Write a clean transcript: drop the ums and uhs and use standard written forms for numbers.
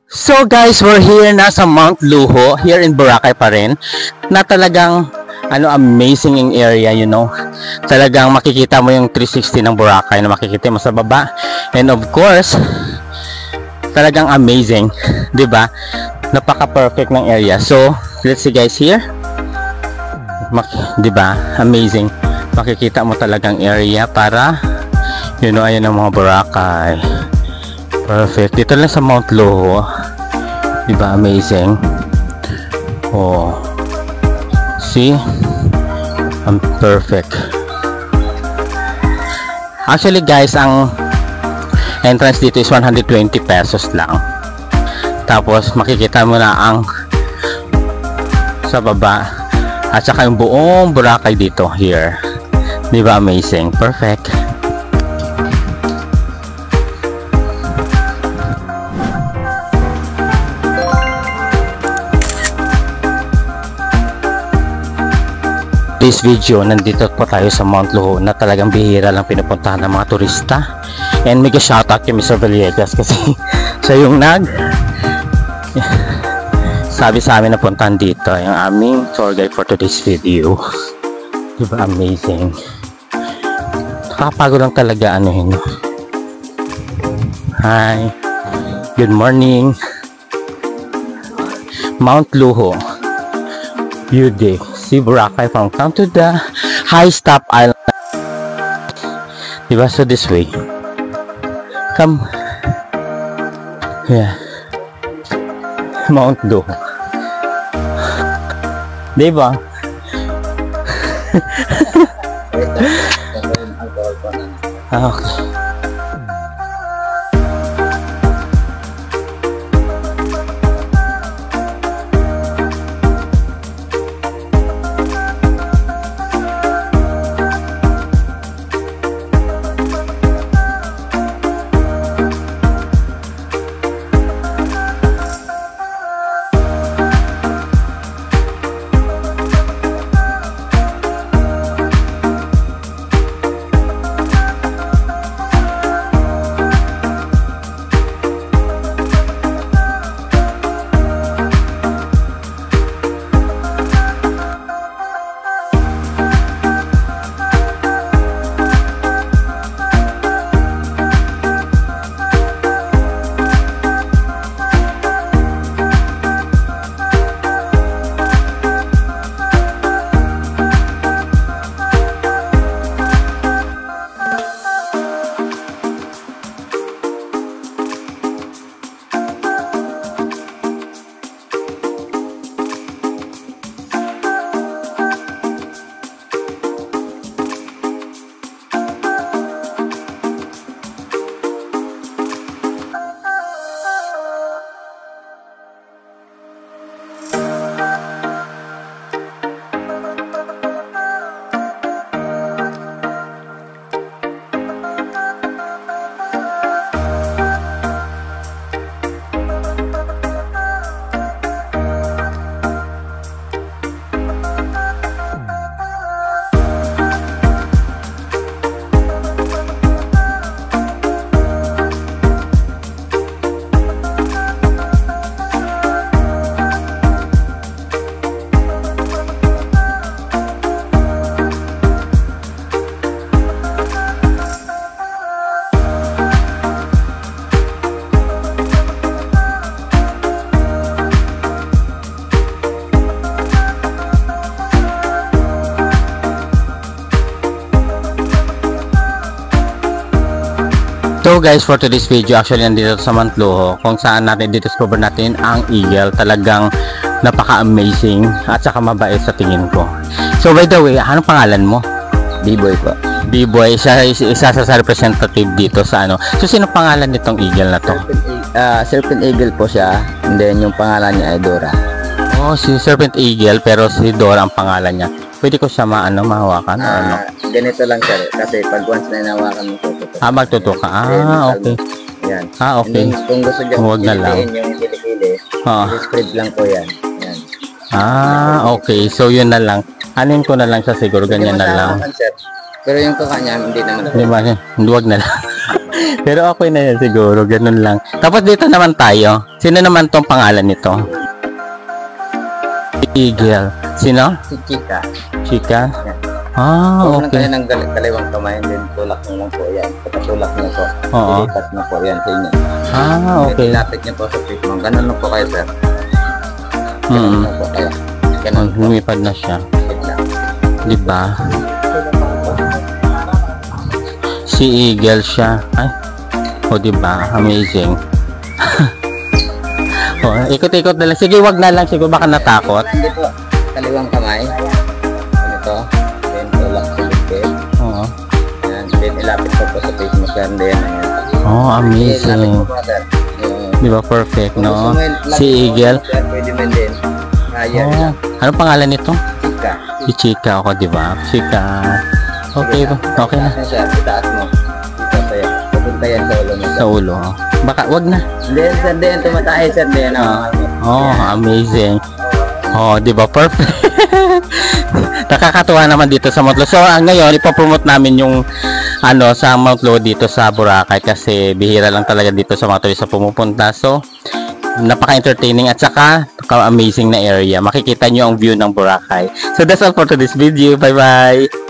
So guys, we're here na sa Mount Luho, here in Boracay pa rin, na talagang amazing yung area, you know. Talagang makikita mo yung 360 ng Boracay na makikita mo sa baba. And of course, talagang amazing, 'di ba? Napaka-perfect ng area. So, let's see guys here. 'Di ba? Amazing. Makikita mo talagang area para ayan ang mga Boracay. Perfect. Dito lang sa Mount Luho. Diba? Amazing. Oh. See? I'm perfect. Actually guys, ang entrance dito is 120 pesos lang. Tapos makikita mo na ang sa baba at saka yung buong Boracay dito here. Diba? Amazing. Perfect. This video, nandito po tayo sa Mount Luho na talagang bihira lang pinupuntahan ng mga turista. And mega shoutout kay Mr. Villegas kasi siya yung sabi sa amin na puntahan dito yung aming tour guide for today's video. Diba? Amazing. Nakapagod lang talaga Hi. Good morning. Mount Luho. View deck. See Boracay from come to the high stop island. Diba? So this way. Come. Yeah. Mount Luho. Diba? Okay. So guys, for today's video, actually nandito sa Mount Luho kung saan natin discover natin ang eagle. Talagang napaka-amazing at saka mabait sa tingin ko. So by the way, anong pangalan mo? B-Boy po. B-Boy, isa sa representative dito sa So sino pangalan nitong eagle na to? Serpent Eagle po siya. And then yung pangalan niya ay Dora. Oh, si Serpent Eagle pero si Dora ang pangalan niya. Pwede ko siya mahawakan o ano? Ganito lang siya kasi pag once na inawakan mo tututok. Magtutuka. Okay. Yan. Okay. And then, kung gusto niyo Huwag na lang. yung kilikili, spread lang po yan. Yan. Okay. So yun na lang. Anin ko na lang siya siguro, ganyan na lang. Pero yung kuka niya, hindi naman. Di ba? Huwag na lang. Pero okay na yan siguro, ganun lang. Tapos dito naman tayo. Sino naman tong pangalan nito? Eagle. Sino? Si Chika. Chika? Yan. Ah, Kung okay. okay. Ng kaliwang kamay, then tulak nyo lang po yan. Pagkatulak nyo po, Oo. ilipat nyo po yan sa inyo. Ah, okay. Lapit nyo po sa face mo. Ganun lang po kayo, sir. Ganun Hmm. lang po kayo. Ganun po. Lumipad na siya. Wait lang. Diba? Si Eagle siya. Ay. O, diba? Amazing. O, ikot-ikot na lang. Sige, wag na lang. Siguro baka natakot. Hindi po. Kaliwang kamay. Ganito. Then tulak sa likod. Oo. Yan. Then ilapit po po sa face mo, sir. Then, Oh, ilapit amazing. po po, sir. Yan. Diba? Perfect, Kung gusto no? mo ilapit Si po, Eagle. sir, pwede mo din. Higher Oh. lang. Ano pangalan nito? Chika. Si Chika ako, diba? Chika. Okay, okay na. Itaas mo, sir. Itaas mo. Ito pa yan. Pupunta yan sa ulo mo, sir. Sa ulo. Baka, wag na. Then, sir, then tumatay, sir. Then, Oh, amazing. Oh, di ba? Perfect. Nakakatuwa naman dito sa Mount Leo. So, ngayon, ipopromote namin yung sa Mount Leo dito sa Boracay kasi bihira lang talaga dito sa mga turista pumupunta. So, napaka-entertaining at saka amazing na area. Makikita nyo ang view ng Boracay. So, that's all for today's video. Bye-bye!